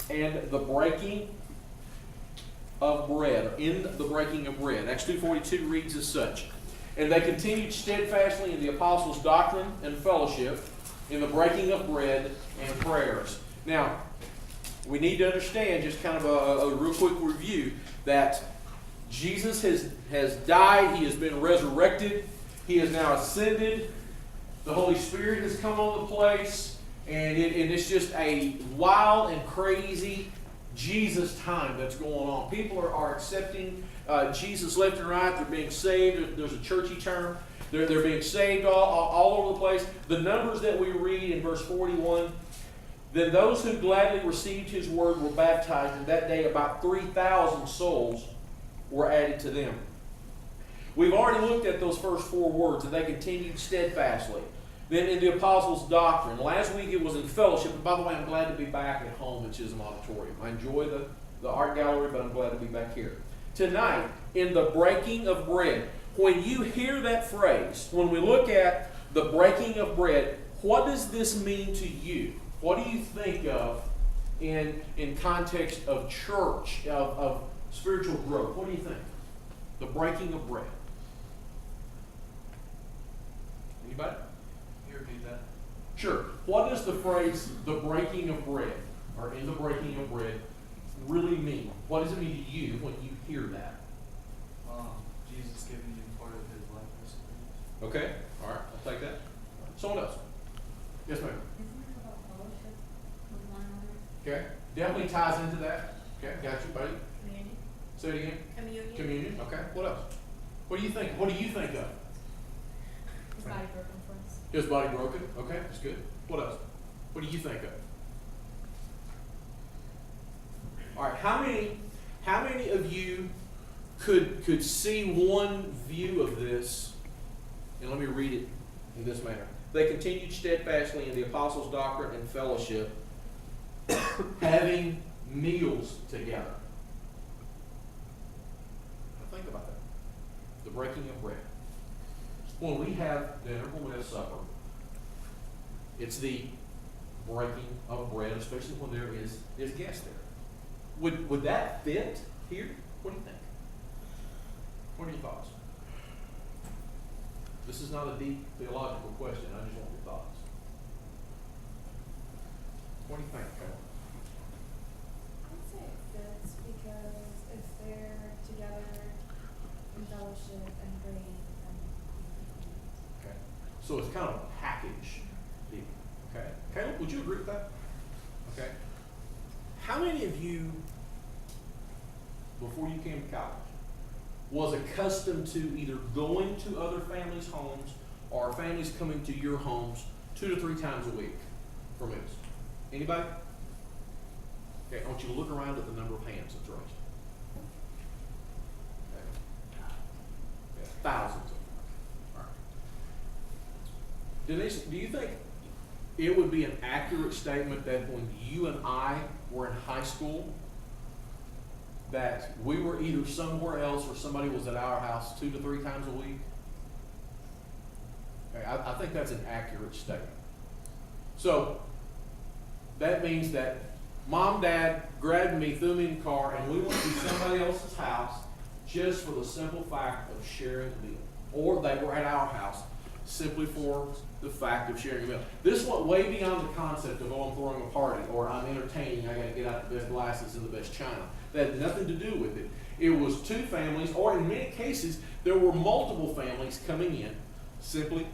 and the breaking of bread, in the breaking of bread. Acts 2:42 reads as such. And they continued steadfastly in the apostles' doctrine and fellowship, in the breaking of bread and prayers. Now, we need to understand, just kind of a real quick review, that Jesus has died, he has been resurrected, he has now ascended, the Holy Spirit has come on the place, and it's just a wild and crazy Jesus time that's going on. People are accepting Jesus left and right. They're being saved. There's a churchy term. They're being saved all over the place. The numbers that we read in verse 41, then those who gladly received his word were baptized, and that day about 3,000 souls were added to them. We've already looked at those first four words, and they continued steadfastly. Then in the apostles' doctrine. Last week it was in fellowship. And by the way, I'm glad to be back at home at Chisholm Auditorium. I enjoy the art gallery, but I'm glad to be back here. Tonight, in the breaking of bread, when you hear that phrase, when we look at the breaking of bread, what does this mean to you? What do you think of in context of church, of spiritual growth? What do you think? The breaking of bread. Anybody? You repeat that? Sure. What does the phrase, the breaking of bread, or in the breaking of bread, really mean? What does it mean to you when you hear that? Jesus giving you part of his likeness. Okay. All right. I'll take that. Someone else. Yes, ma'am. Isn't it about fellowship with one another? Okay. Definitely ties into that. Okay. Got you, buddy. Community? Say it again. Communion? Communion. Okay. What else? What do you think? What do you think of? His body broken for us. His body broken. Okay. That's good. What else? What do you think of? All right. How many of you could see one view of this? And let me read it in this manner. They continued steadfastly in the apostles' doctrine and fellowship, having meals together. Now think about that. The breaking of bread. When we have dinner, when we have supper, it's the breaking of bread, especially when there is guests there. Would that fit here? What do you think? What are your thoughts? This is not a deep theological question. I just want your thoughts. What do you think, Carol? I'd say it fits because if they're together in fellowship and praying, then Okay. So it's kind of a package deal. Okay. Caleb, would you agree with that? Okay. How many of you, before you came to college, was accustomed to either going to other families' homes or families coming to your homes 2 to 3 times a week for meals? Anybody? Okay, I want you to look around at the number of hands that's raised. Okay. Yeah, thousands of them. All right. Denise, do you think it would be an accurate statement that when you and I were in high school, that we were either somewhere else or somebody was at our house 2 to 3 times a week? Okay, I think that's an accurate statement. So that means that mom, dad grabbed me, threw me in the car, and we went to somebody else's house just for the simple fact of sharing a meal. Or they were at our house simply for the fact of sharing a meal. This went way beyond the concept of, oh, I'm throwing a party, or I'm entertaining, I got to get out the best glasses and the best china. That had nothing to do with it. It was 2 families, or in many cases, there were multiple families coming in simply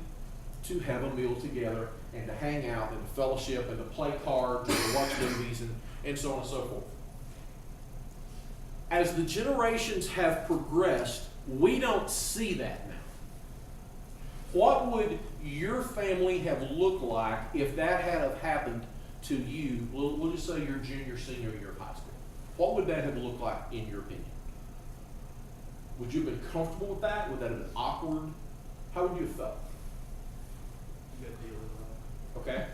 to have a meal together and to hang out and to fellowship and to play cards and to watch movies and so on and so forth. As the generations have progressed, we don't see that now. What would your family have looked like if that had have happened to you? We'll just say your junior, senior year of high school. What would that have looked like in your opinion? Would you have been comfortable with that? Would that have been awkward? How would you have felt? You got to deal with that. Okay.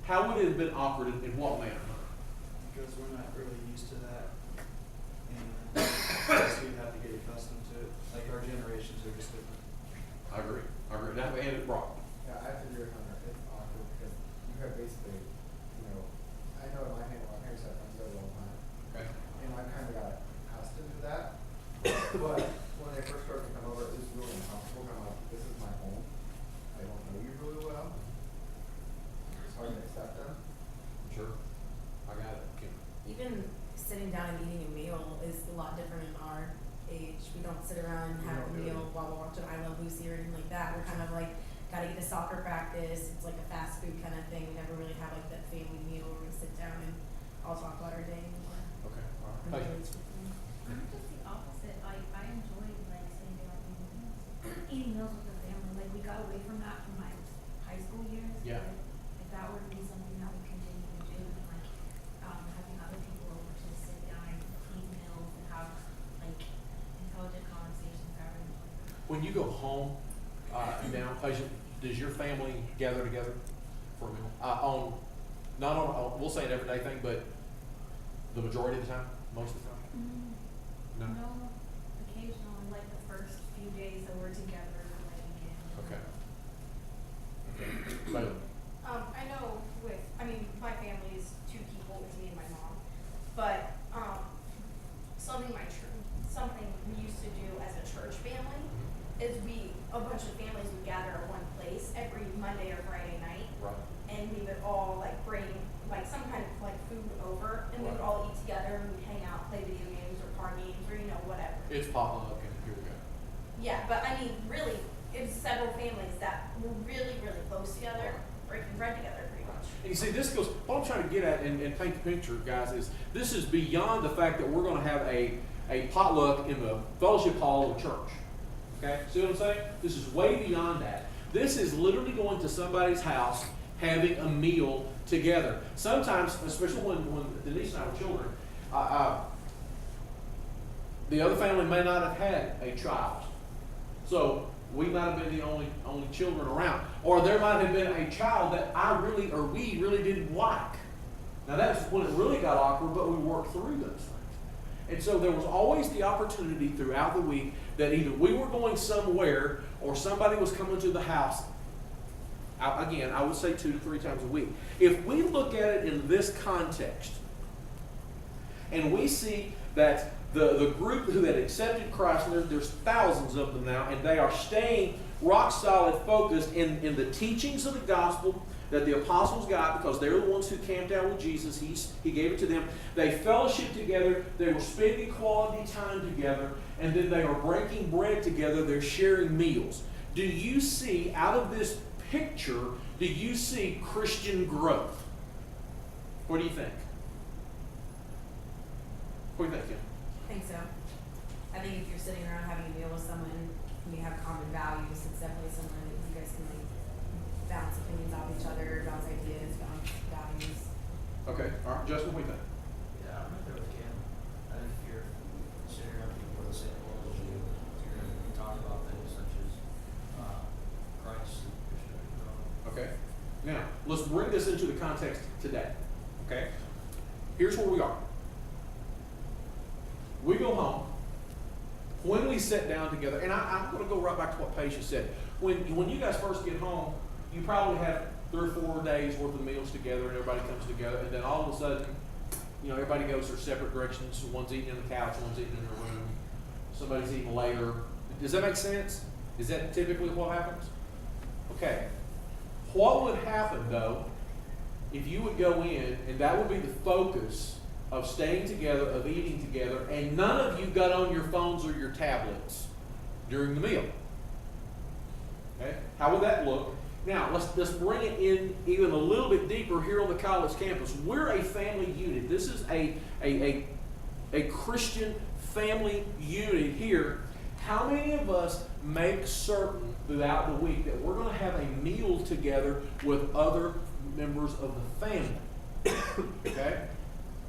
How would it have been awkward in what manner? Because we're not really used to that. And I guess we'd have to get accustomed to it. Like our generations are just different. I agree. Now, and it brought. Yeah, I have to agree with Hunter. It's awkward because you have basically, I know in my parents have friends that are long down and eating a meal is a lot different in our age. We don't sit around and have a meal while we're watching I Love Lucy or anything like that. We're kind of like, gotta get to soccer practice. It's like a fast food kind of thing. We never really have like that family meal where we sit down and all talk about our day anymore. Okay, all right. Hey. I'm just the opposite. I enjoyed like sitting down eating meals with the family. Like we got away from that from my high school years. Yeah. But if that were to be something that we continue to do, like having other people over to sit down and eat meals and have like intelligent conversations, having When you go home, now, patient, does your family gather together for a meal? Not on, we'll say an everyday thing, but the majority of the time, most of the time? No? No, occasionally, like the first few days that we're together, like again. Okay. Bailey? I know my family is 2 people, it's me and my mom, but, something we used to do as a church family is a bunch of families would gather at one place every Monday or Friday night, Right. and we would all like bring like some kind of like food over, and we would all eat together and we'd hang out, play video games or card games or whatever. It's potluck and here we go. Yeah, but I mean, really, it was several families that were really, really close together, breaking bread together pretty much. And you see, this goes, what I'm trying to get at and paint the picture, guys, is this is beyond the fact that we're going to have a potluck in the fellowship hall of the church. Okay? See what I'm saying? This is way beyond that. This is literally going to somebody's house, having a meal together. Sometimes, especially when Denise and I were children, the other family may not have had a child. So we might have been the only children around. Or there might have been a child that we really didn't like. Now that's when it really got awkward, but we worked through those things. And so there was always the opportunity throughout the week that either we were going somewhere or somebody was coming to the house. Again, I would say 2 to 3 times a week. If we look at it in this context, and we see that the group who had accepted Christ, and there's thousands of them now, and they are staying rock solid focused in the teachings of the gospel that the apostles got, because they're the ones who camped out with Jesus. He gave it to them. They fellowshiped together. They were spending quality time together. And then they are breaking bread together. They're sharing meals. Do you see, out of this picture, do you see Christian growth? What do you think? What do you think, Kim? I think so. I think if you're sitting around having a meal with someone and you have common values, it's definitely somewhere that you guys can like bounce opinions off each other, bounce ideas, bounce values. Okay, all right, Justin, what do you think? Yeah, I'm right there with Cam. I think if you're sitting around people of the same world as you, you're going to be talking about things such as Christ and Christian growth. Okay. Now, let's bring this into the context today. Okay? Here's where we are. We go home. When we sit down together, and I'm going to go right back to what Paige said. When you guys first get home, you probably have 3 or 4 days worth of meals together, and everybody comes together, and then all of a sudden, everybody goes their separate directions. One's eating in the couch, one's eating in their room, somebody's eating later. Does that make sense? Is that typically what happens? Okay. What would happen, though, if you would go in, and that would be the focus of staying together, of eating together, and none of you got on your phones or your tablets during the meal? Okay? How would that look? Now, let's bring it in even a little bit deeper here on the college campus. We're a family unit. This is a Christian family unit here. How many of us make certain throughout the week that we're going to have a meal together with other members of the family? Okay?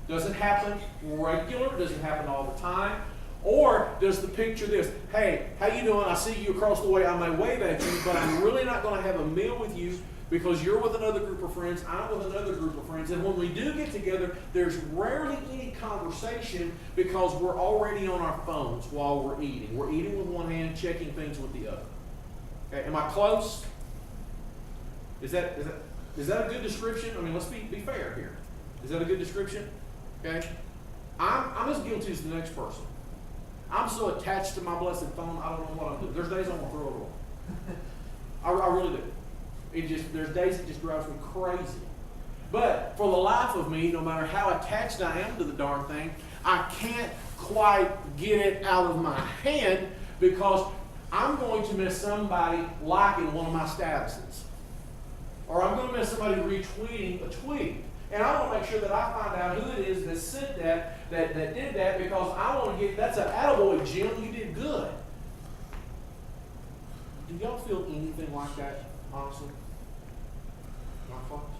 Does it happen regular? Does it happen all the time? Or does the picture this, hey, how you doing? I see you across the way. I may wave at you, but I'm really not going to have a meal with you because you're with another group of friends, I'm with another group of friends. And when we do get together, there's rarely any conversation because we're already on our phones while we're eating. We're eating with one hand, checking things with the other. Okay, am I close? Is that a good description? I mean, let's be fair here. Is that a good description? Okay? I'm as guilty as the next person. I'm so attached to my blessed phone, I don't know what I'm doing. There's days I want to throw it away. I really do. There's days it just drives me crazy. But for the life of me, no matter how attached I am to the darn thing, I can't quite get it out of my hand because I'm going to miss somebody liking one of my statuses. Or I'm going to miss somebody retweeting a tweet. And I want to make sure that I find out who it is that said that did that, because I want to get, that's an attaboy, Jim, you did good. Do y'all feel anything like that, honestly? My thoughts?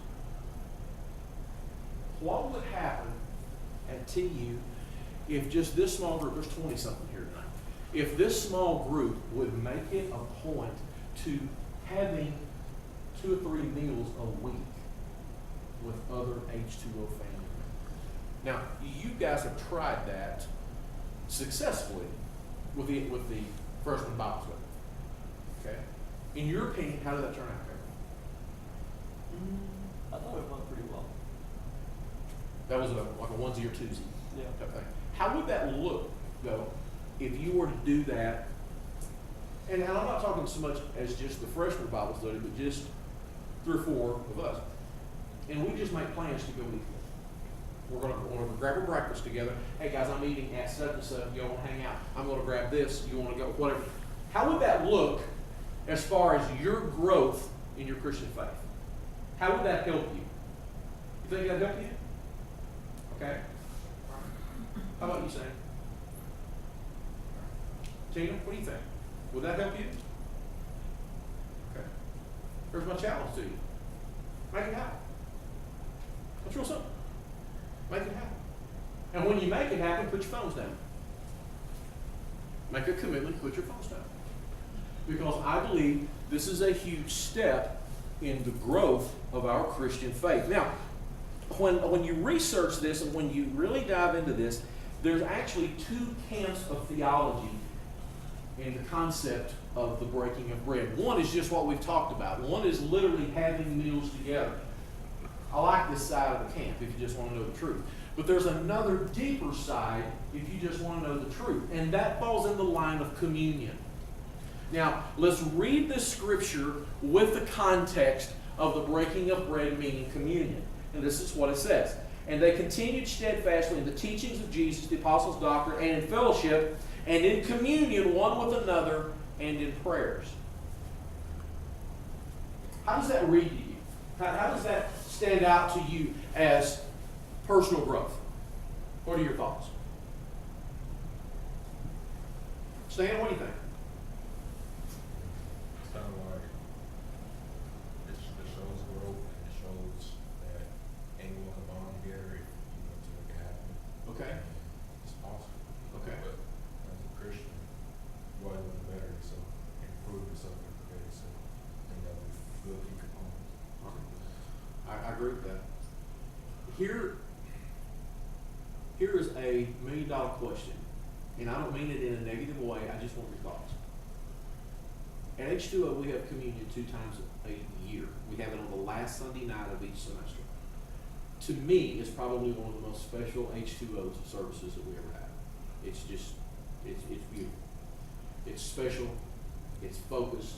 What would happen at TU if just this small group, there's 20-something here tonight, if this small group would make it a point to having 2 or 3 meals a week with other H2O family members? Now, you guys have tried that successfully with the freshman Bible study. Okay? In your opinion, how did that turn out, Kevin? I thought it went pretty well. That was like a onesie or twosie Yeah. type thing. How would that look, though, if you were to do that? And I'm not talking so much as just the freshman Bible study, but just 3 or 4 of us. And we just make plans to go eat. We're gonna grab a breakfast together. Hey guys, I'm eating at such and such. Y'all wanna hang out? I'm gonna grab this. You wanna go? Whatever. How would that look as far as your growth in your Christian faith? How would that help you? You think that'd help you? Okay. How about you, Sam? Tina, what do you think? Would that help you? Okay. Here's my challenge to you. Make it happen. That's real simple. Make it happen. And when you make it happen, put your phones down. Make a commitment, put your phones down. Because I believe this is a huge step in the growth of our Christian faith. Now, when you research this and when you really dive into this, there's actually 2 camps of theology in the concept of the breaking of bread. One is just what we've talked about. One is literally having meals together. I like this side of the camp if you just want to know the truth. But there's another deeper side if you just want to know the truth. And that falls in the line of communion. Now, let's read this scripture with the context of the breaking of bread, meaning communion. And this is what it says. And they continued steadfastly in the teachings of Jesus, the apostles' doctrine, and in fellowship, and in communion one with another, and in prayers. How does that read to you? How does that stand out to you as personal growth? What are your thoughts? Stan, what do you think? It's kind of like, it shows growth, and it shows that anyone can bond together if you want to make it happen. Okay. It's possible. Okay. But as a Christian, you always want to better yourself, improve yourself, and prepare yourself. And that would be good key components. I agree with that. Here is a $1 million question, and I don't mean it in a negative way. I just want your thoughts. At H2O, we have communion 2 times a year. We have it on the last Sunday night of each semester. To me, it's probably one of the most special H2O services that we ever have. It's just, it's beautiful. It's special. It's focused.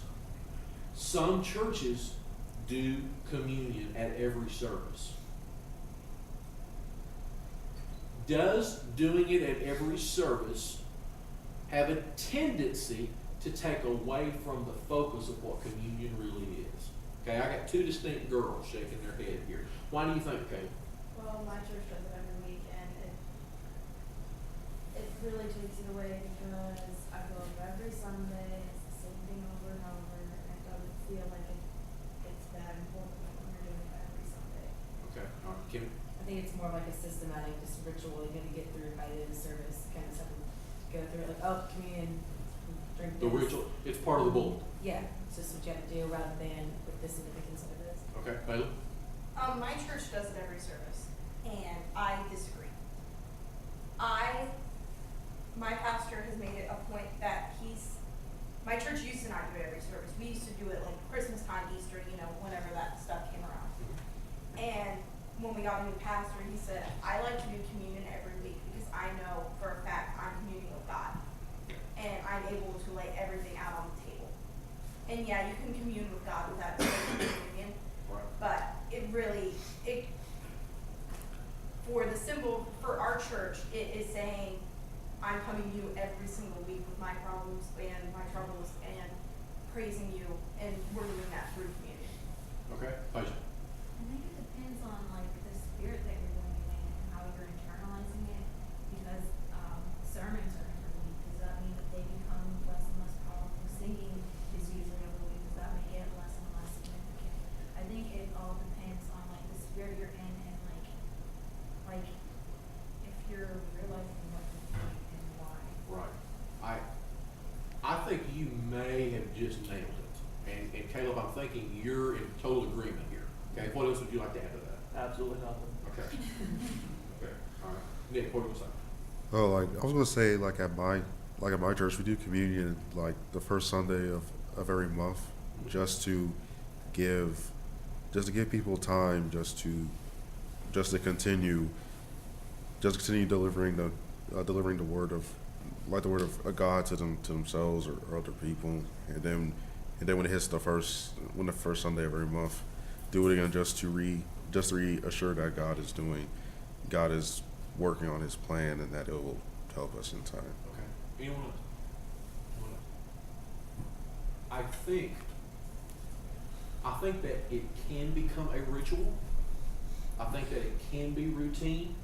Some churches do communion at every service. Does doing it at every service have a tendency to take away from the focus of what communion really is? Okay, I got 2 distinct girls shaking their head here. Why do you think, Kate? Well, my church does it every week, and it really takes it away because I go every Sunday, it's the same thing over and over, and it doesn't feel like it's that important when you're doing it every Sunday. Okay, all right, Kim. I think it's more like a systematic, just ritual, you gotta get through by the end of the service, kind of something, go through it, like, oh, communion, drink The this. ritual, it's part of the bulletin. Yeah, it's just what you have to do rather than with the significance of this. Okay, Bailey? My church does it every service, and I disagree. My pastor has made it a point that my church used to not do it every service. We used to do it like Christmas time, Easter, whenever that stuff came around. And when we got a new pastor, he said, I like to do communion every week because I know for a fact I'm communing with God. And I'm able to lay everything out on the table. And yeah, you can commune with God without doing communion. But for our church, it is saying, I'm coming to you every single week with my problems and my troubles and praising you, and we're doing that through community. Okay, Aisha. I think it depends on like the spirit that you're doing it in and how you're internalizing it, because sermons are every week. Does that mean that they become less and less powerful? Singing is usually every week. Does that make it less and less significant? I think it all depends on like the spirit you're in and like if you're realizing what you're doing and why. Right. I think you may have just nailed it. And Caleb, I'm thinking you're in total agreement here. Okay, what else would you like to add to that? Absolutely nothing. Okay. Okay, all right. Nick, what do you say? Oh, like I was gonna say, like at my church, we do communion like the first Sunday of every month, just to give people time, just to continue delivering the word of God to themselves or other people, and then when it hits the first Sunday of every month, do it again just to reassure that God is working on His plan and that it will help us in time. Okay. Anyone else? I think that it can become a ritual. I think that it can be routine,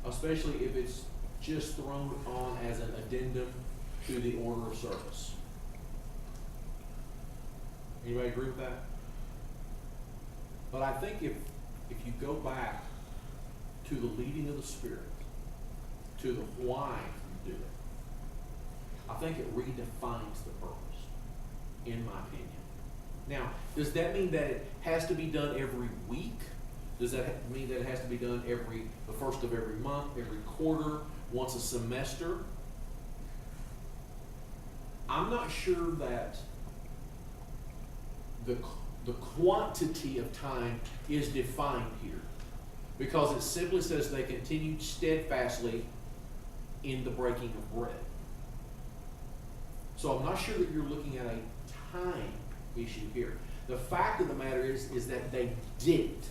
especially if it's just thrown on as an addendum to the order of service. Anybody agree with that? But I think if you go back to the leading of the Spirit, to the why you do it, I think it redefines the purpose, in my opinion. Now, does that mean that it has to be done every week? Does that mean that it has to be done the first of every month, every quarter, once a semester? I'm not sure that the quantity of time is defined here, because it simply says they continued steadfastly in the breaking of bread. So I'm not sure that you're looking at a time issue here. The fact of the matter is that they did it,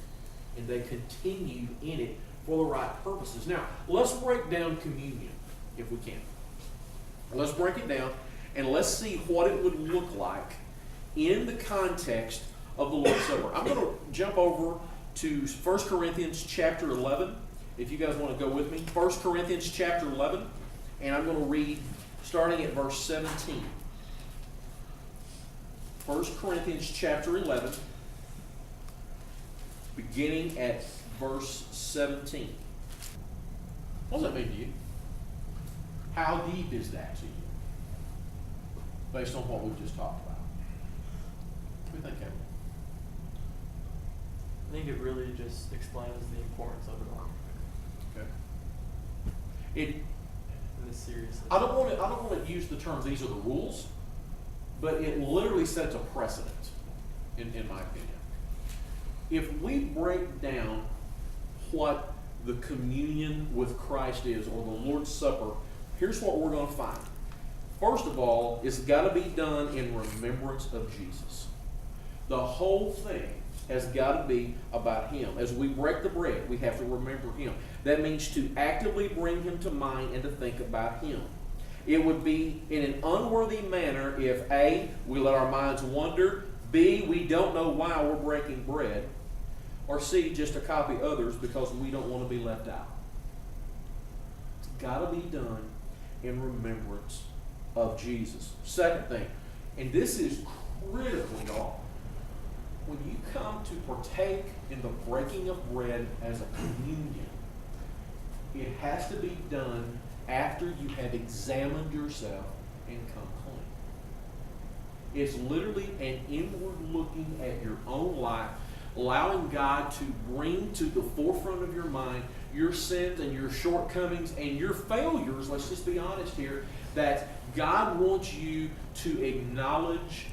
and they continued in it for the right purposes. Now, let's break down communion, if we can. Let's break it down, and let's see what it would look like in the context of the Lord's Supper. I'm going to jump over to 1 Corinthians chapter 11, if you guys want to go with me. 1 Corinthians chapter 11, and I'm going to read starting at verse 17. 1 Corinthians chapter 11, beginning at verse 17. What does that mean to you? How deep is that to you? Based on what we've just talked about. What do you think, Kevin? I think it really just explains the importance of it all Okay. in this seriousness. I don't want to use the terms, these are the rules, but it literally sets a precedent, in my opinion. If we break down what the communion with Christ is, or the Lord's Supper, here's what we're going to find. First of all, it's got to be done in remembrance of Jesus. The whole thing has got to be about Him. As we break the bread, we have to remember Him. That means to actively bring Him to mind and to think about Him. It would be in an unworthy manner if A, we let our minds wander, B, we don't know why we're breaking bread, or C, just to copy others because we don't want to be left out. It's got to be done in remembrance of Jesus. Second thing, and this is critical, y'all. When you come to partake in the breaking of bread as a communion, it has to be done after you have examined yourself and come clean. It's literally an inward looking at your own life, allowing God to bring to the forefront of your mind your sins and your shortcomings and your failures, let's just be honest here, that God wants you to acknowledge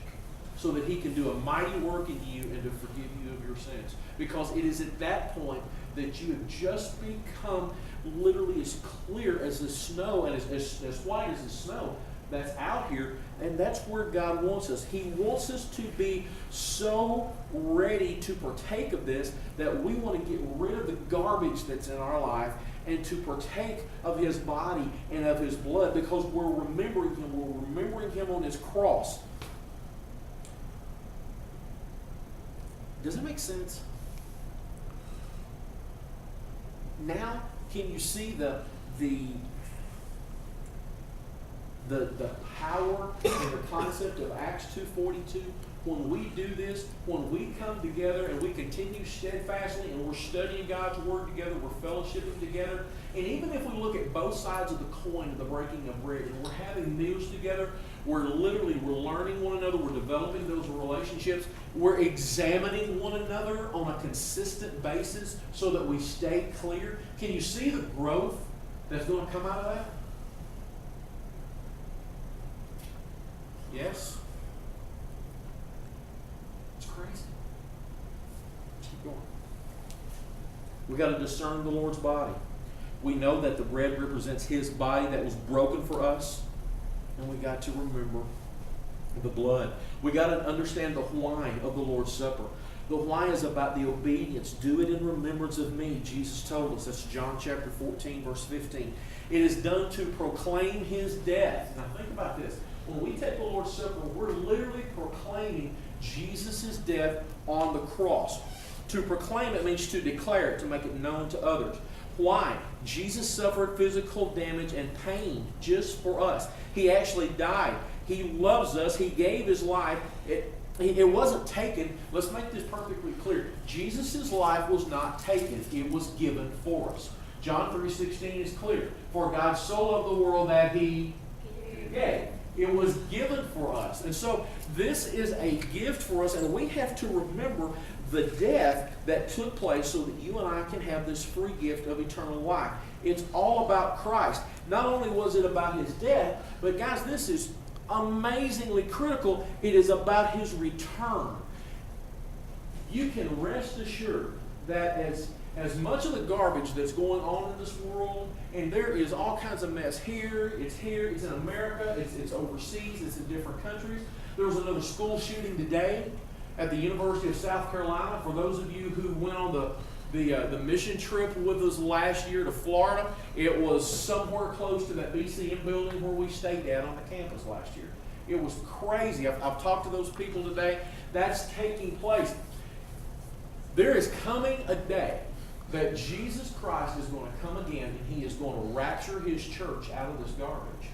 so that He can do a mighty work in you and to forgive you of your sins. Because it is at that point that you have just become literally as clear as the snow and as white as the snow that's out here, and that's where God wants us. He wants us to be so ready to partake of this that we want to get rid of the garbage that's in our life and to partake of his body and of his blood, because we're remembering him. We're remembering him on his cross. Does that make sense? Now, can you see the power and the concept of Acts 2:42? When we do this, when we come together and we continue steadfastly and we're studying God's Word together, we're fellowshipping together, and even if we look at both sides of the coin of the breaking of bread, and we're having meals together, we're learning one another, we're developing those relationships, we're examining one another on a consistent basis so that we stay clear. Can you see the growth that's going to come out of that? Yes? It's crazy. Let's keep going. We got to discern the Lord's body. We know that the bread represents his body that was broken for us. And we got to remember the blood. We got to understand the why of the Lord's Supper. The why is about the obedience. Do it in remembrance of me, Jesus told us. That's John chapter 14, verse 15. It is done to proclaim his death. Now think about this. When we take the Lord's Supper, we're literally proclaiming Jesus' death on the cross. To proclaim it means to declare it, to make it known to others. Why? Jesus suffered physical damage and pain just for us. He actually died. He loves us. He gave his life. It wasn't taken. Let's make this perfectly clear. Jesus' life was not taken. It was given for us. John 3:16 is clear. For God so loved the world that he gave. It was given for us. And so this is a gift for us, and we have to remember the death that took place so that you and I can have this free gift of eternal life. It's all about Christ. Not only was it about his death, but guys, this is amazingly critical. It is about his return. You can rest assured that as much of the garbage that's going on in this world, and there is all kinds of mess here, it's in America, it's overseas, it's in different countries. There was another school shooting today at the University of South Carolina. For those of you who went on the mission trip with us last year to Florida, it was somewhere close to that BCM building where we stayed at on the campus last year. It was crazy. I've talked to those people today. That's taking place. There is coming a day that Jesus Christ is going to come again, and he is going to rapture his church out of this garbage.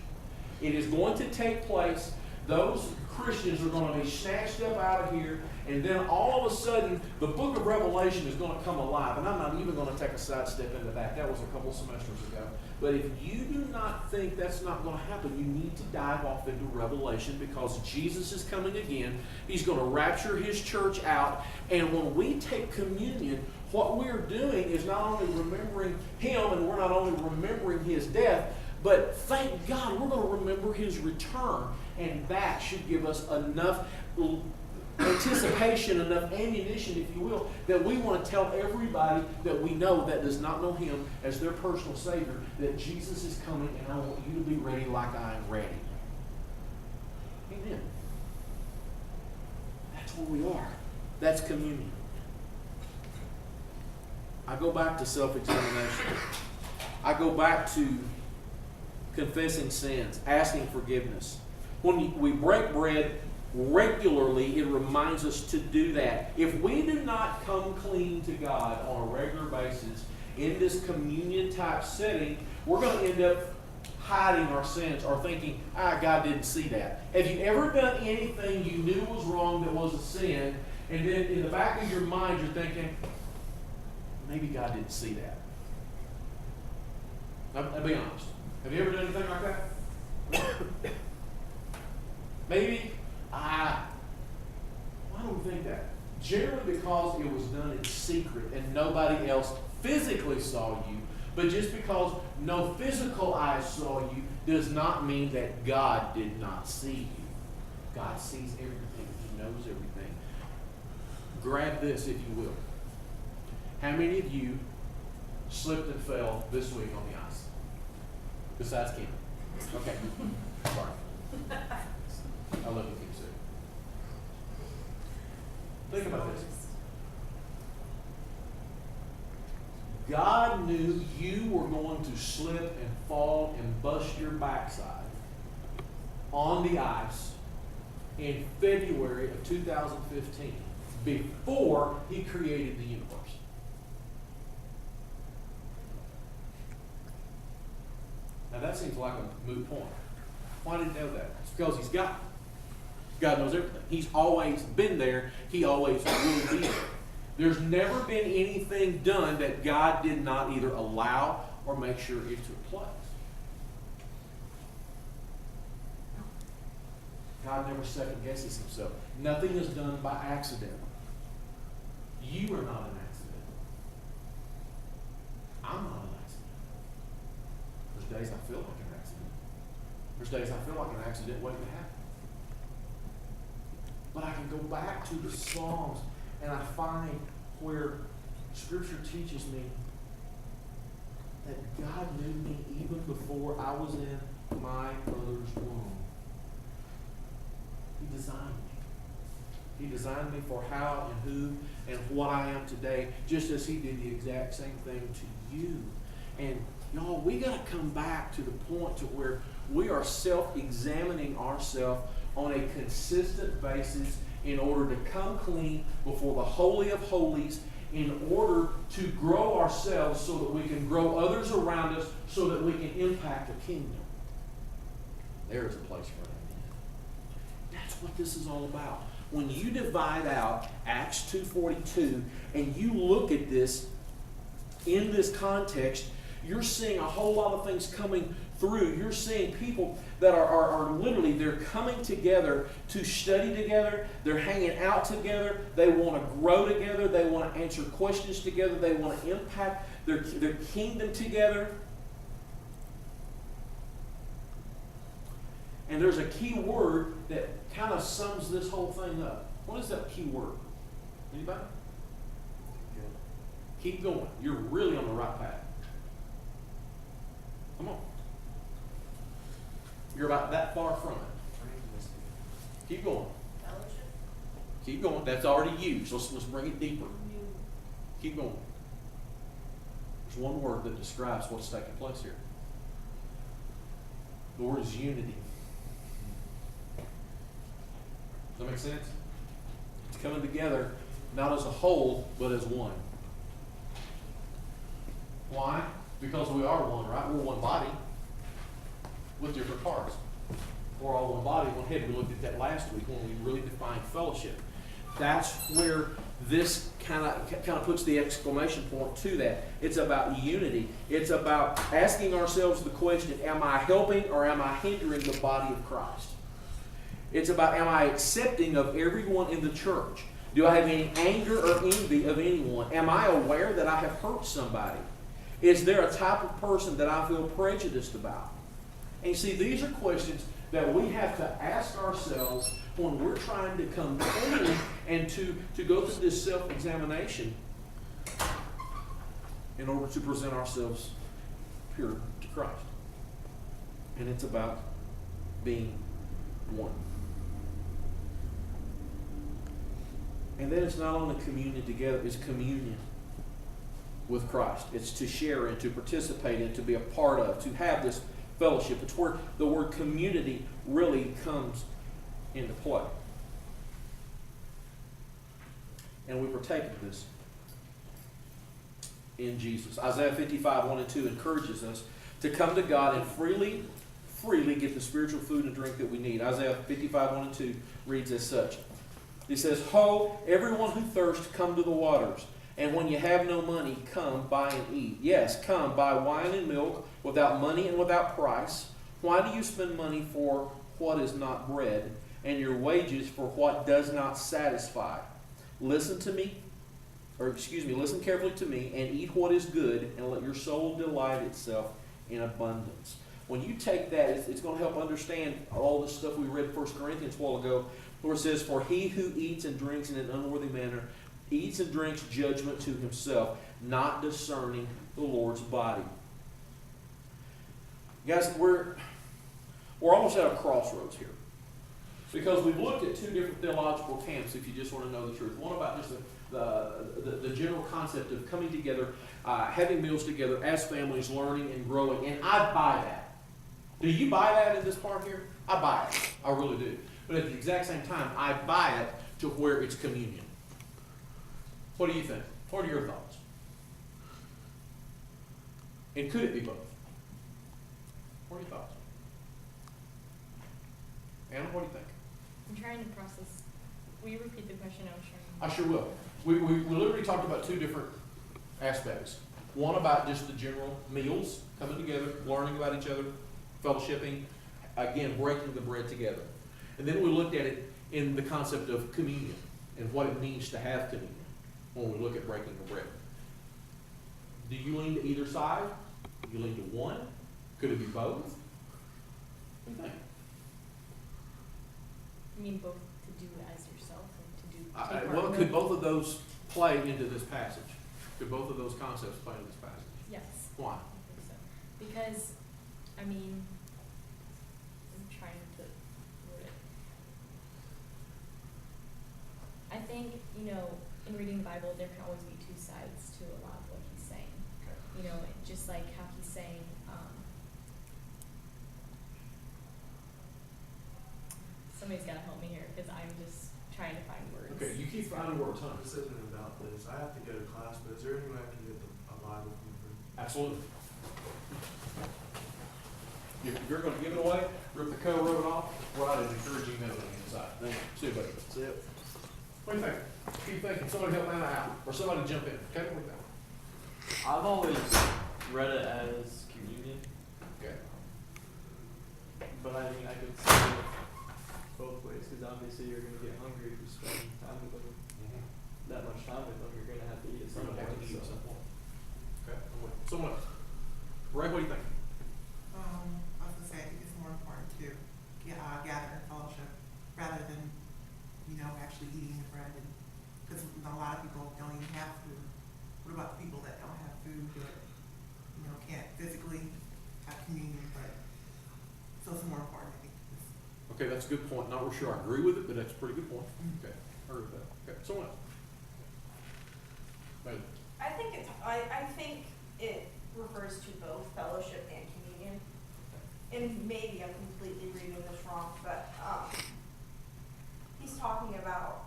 It is going to take place. Those Christians are going to be snatched up out of here, and then all of a sudden, the book of Revelation is going to come alive. And I'm not even going to take a sidestep into that. That was a couple semesters ago. But if you do not think that's not going to happen, you need to dive off into Revelation, because Jesus is coming again. He's going to rapture his church out. And when we take communion, what we're doing is not only remembering him, and we're not only remembering his death, but thank God we're going to remember his return. And that should give us enough anticipation, enough ammunition, if you will, that we want to tell everybody that we know that does not know him as their personal Savior, that Jesus is coming, and I want you to be ready like I am ready. Amen. That's where we are. That's communion. I go back to self-examination. I go back to confessing sins, asking forgiveness. When we break bread regularly, it reminds us to do that. If we do not come clean to God on a regular basis in this communion type setting, we're going to end up hiding our sins or thinking, God didn't see that. Have you ever done anything you knew was wrong that was a sin, and then in the back of your mind you're thinking, maybe God didn't see that? Now be honest. Have you ever done anything like that? Maybe. Why do we think that? Generally because it was done in secret and nobody else physically saw you. But just because no physical eyes saw you does not mean that God did not see you. God sees everything. He knows everything. Grab this, if you will. How many of you slipped and fell this week on the ice? Besides Kim. Okay. Sorry. I love you, Kim Sue. Think about this. God knew you were going to slip and fall and bust your backside on the ice in February of 2015 before He created the universe. Now that seems like a moot point. Why did He know that? It's because He's God. God knows everything. He's always been there. He always will be there. There's never been anything done that God did not either allow or make sure it took place. God never second guesses Himself. Nothing is done by accident. You are not an accident. I'm not an accident. There's days I feel like an accident. There's days I feel like an accident waiting to happen. But I can go back to the Psalms and I find where Scripture teaches me that God knew me even before I was in my mother's womb. He designed me. He designed me for how and who and what I am today, just as He did the exact same thing to you. And y'all, we got to come back to the point to where we are self-examining ourselves on a consistent basis in order to come clean before the Holy of Holies, in order to grow ourselves so that we can grow others around us, so that we can impact the kingdom. There is a place for that. That's what this is all about. When you divide out Acts 2:42 and you look at this in this context, you're seeing a whole lot of things coming through. You're seeing people that are literally, they're coming together to study together. They're hanging out together. They want to grow together. They want to answer questions together. They want to impact their kingdom together. And there's a key word that kind of sums this whole thing up. What is that key word? Anybody? Keep going. You're really on the right path. Come on. You're about that far from it. Keep going. Fellowship. Keep going. That's already used. Let's bring it deeper. Keep going. There's one word that describes what's taking place here. The word is unity. Does that make sense? It's coming together not as a whole, but as one. Why? Because we are one, right? We're one body with different parts. We're all one body, one head. We looked at that last week when we really defined fellowship. That's where this kind of puts the exclamation point to that. It's about unity. It's about asking ourselves the question, am I helping or am I hindering the body of Christ? It's about, am I accepting of everyone in the church? Do I have any anger or envy of anyone? Am I aware that I have hurt somebody? Is there a type of person that I feel prejudiced about? And you see, these are questions that we have to ask ourselves when we're trying to come clean and to go through this self-examination in order to present ourselves pure to Christ. And it's about being one. And then it's not only communion together, it's communion with Christ. It's to share in, to participate in, to be a part of, to have this fellowship. It's where the word community really comes into play. And we partake of this in Jesus. Isaiah 55, 1 and 2 encourages us to come to God and freely get the spiritual food and drink that we need. Isaiah 55, 1 and 2 reads as such. It says, Ho, everyone who thirsts, come to the waters. And when you have no money, come, buy and eat. Yes, come, buy wine and milk without money and without price. Why do you spend money for what is not bread, and your wages for what does not satisfy? Listen carefully to me, and eat what is good, and let your soul delight itself in abundance. When you take that, it's going to help understand all the stuff we read 1 Corinthians a while ago, where it says, For he who eats and drinks in an unworthy manner eats and drinks judgment to himself, not discerning the Lord's body. Guys, we're almost at a crossroads here. Because we've looked at two different theological camps, if you just want to know the truth. One about just the general concept of coming together, having meals together as families, learning and growing, and I buy that. Do you buy that in this part here? I buy it. I really do. But at the exact same time, I buy it to where it's communion. What do you think? What are your thoughts? And could it be both? What are your thoughts? Anna, what do you think? I'm trying to process. Will you repeat the question? I was trying. I sure will. We literally talked about two different aspects. One about just the general meals, coming together, learning about each other, fellowshipping, again, breaking the bread together. And then we looked at it in the concept of communion and what it means to have communion when we look at breaking the bread. Do you lean to either side? Do you lean to one? Could it be both? What do you think? You mean both to do as yourself and to do. take part Well, in could it? both of those play into this passage? Could both of those concepts play into this passage? Yes. Why? I think so. Because, I mean, I'm trying to word it. I think, in reading the Bible, there can always be two sides to a lot of what he's saying. Okay. Just like how he's saying, somebody's gotta help me here, because I'm just trying to find words. Okay, you keep finding words, huh? This isn't about this. I have to go to class, but is there any way I can get a Bible from you? Absolutely. If you're gonna give it away, rip the cover of it off, write an encouraging note on the inside. Then see about it. That's it. What do you think? Keep thinking. Somebody help Anna out, or somebody jump in. Okay, what do you think? I've always read it as communion, Okay. but I mean, I could see it both ways, because obviously you're going to get hungry if you spend time with them, that much time with them, you're going to have to eat at some Someone point. have to eat at So. some point. Okay. I'm with you. Someone else. Ray, what do you think? I was gonna say, I think it's more important to gather in fellowship rather than, actually eating the bread. Because a lot of people don't even have food. What about the people that don't have food or, can't physically have communion, but, so it's more important, I think. Okay, that's a good point. Not real sure I agree with it, but that's a pretty good point. Okay, I agree with that. Okay, someone else. Bailey. I think it refers to both fellowship and communion. And maybe I'm completely reading this wrong, but, he's talking about,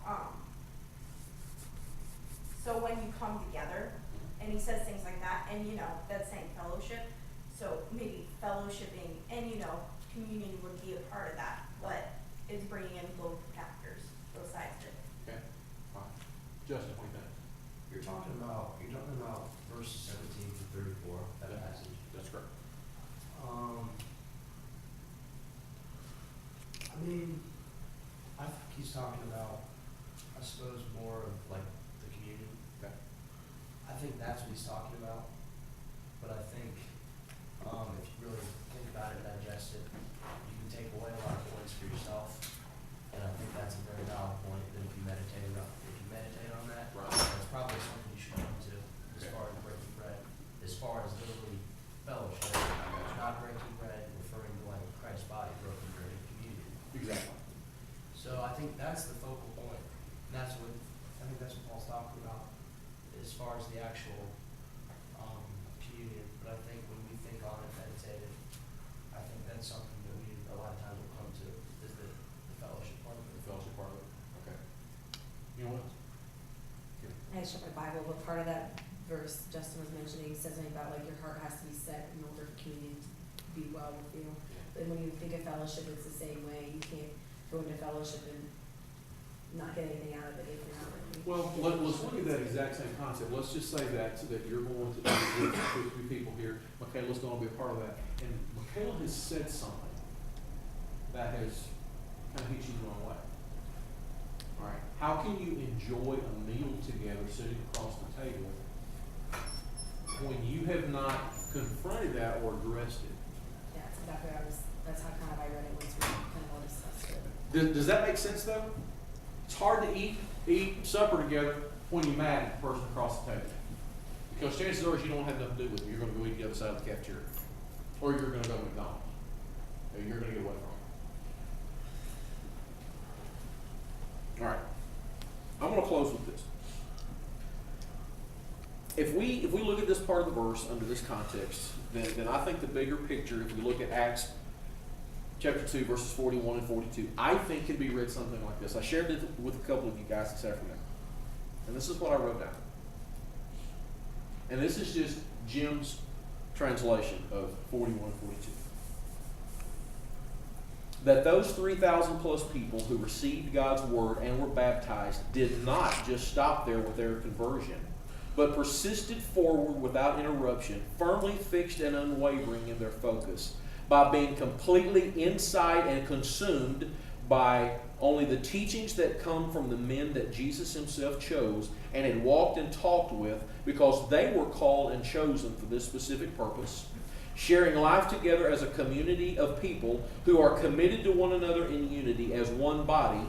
so when you come together, and he says things like that, and that's saying fellowship, so maybe fellowshipping and, communion would be a part of that, but it's bringing in both factors, both sides of it. Okay, fine. Justin, what do you think? You're talking about verses 17 to 34, that Yeah. passage. That's correct. I mean, I think he's talking about, I suppose, more of like the communion. Okay. I think that's what he's talking about. But I think, if you really think about it, digest it, you can take away a lot of points for yourself. And I think that's a very valid point that if you meditate on that, Right. that's probably something you should come to as Okay. far as breaking bread. As far as literally fellowship, not breaking bread, referring to like Christ's body broken bread in communion. Exactly. So I think that's the focal point. And that's what Paul's talking about as far as the actual communion. But I think when we think on it, meditate it, I think that's something that we a lot of times will come to is the fellowship part of The it. fellowship part of it. Okay. You know what? I just checked my Bible, but part of that verse Justin was mentioning says something about like your heart has to be set in order for communion to be well with you. But when you think of fellowship, it's the same way. You can't go into fellowship and not get anything out of it if you're not really. Well, let's look at that exact same concept. Let's just say that, so that you're going to two people here. Michaela's going to be a part of that. And Michaela has said something that has kind of hit you the wrong way. All right. How can you enjoy a meal together sitting across the table when you have not confronted that or addressed it? Yeah, that's exactly what that's how kind of I read it once we kind of all discussed it. Does that make sense though? It's hard to eat supper together when you're mad at the person across the table. Because chances are you don't have nothing to do with them. You're going to go eat the other side of the cafeteria. Or you're going to go to McDonald's. Or you're going to get away from it. All right. I'm going to close with this. if we look at this part of the verse under this context, then I think the bigger picture, if we look at Acts chapter 2, verses 41 and 42, I think can be read something like this. I shared it with a couple of you guys this afternoon. And this is what I wrote down. And this is just Jim's translation of 41 and 42. That those 3,000 plus people who received God's word and were baptized did not just stop there with their conversion, but persisted forward without interruption, firmly fixed and unwavering in their focus, by being completely inside and consumed by only the teachings that come from the men that Jesus himself chose and had walked and talked with, because they were called and chosen for this specific purpose, sharing life together as a community of people who are committed to one another in unity as one body,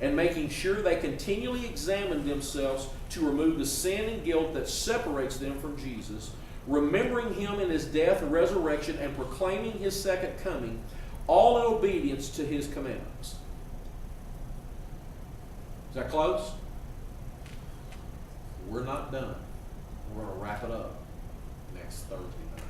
and making sure they continually examine themselves to remove the sin and guilt that separates them from Jesus, remembering him in his death and resurrection, and proclaiming his second coming, all in obedience to his commandments. Is that close? We're not done. We're going to wrap it up next Thursday night.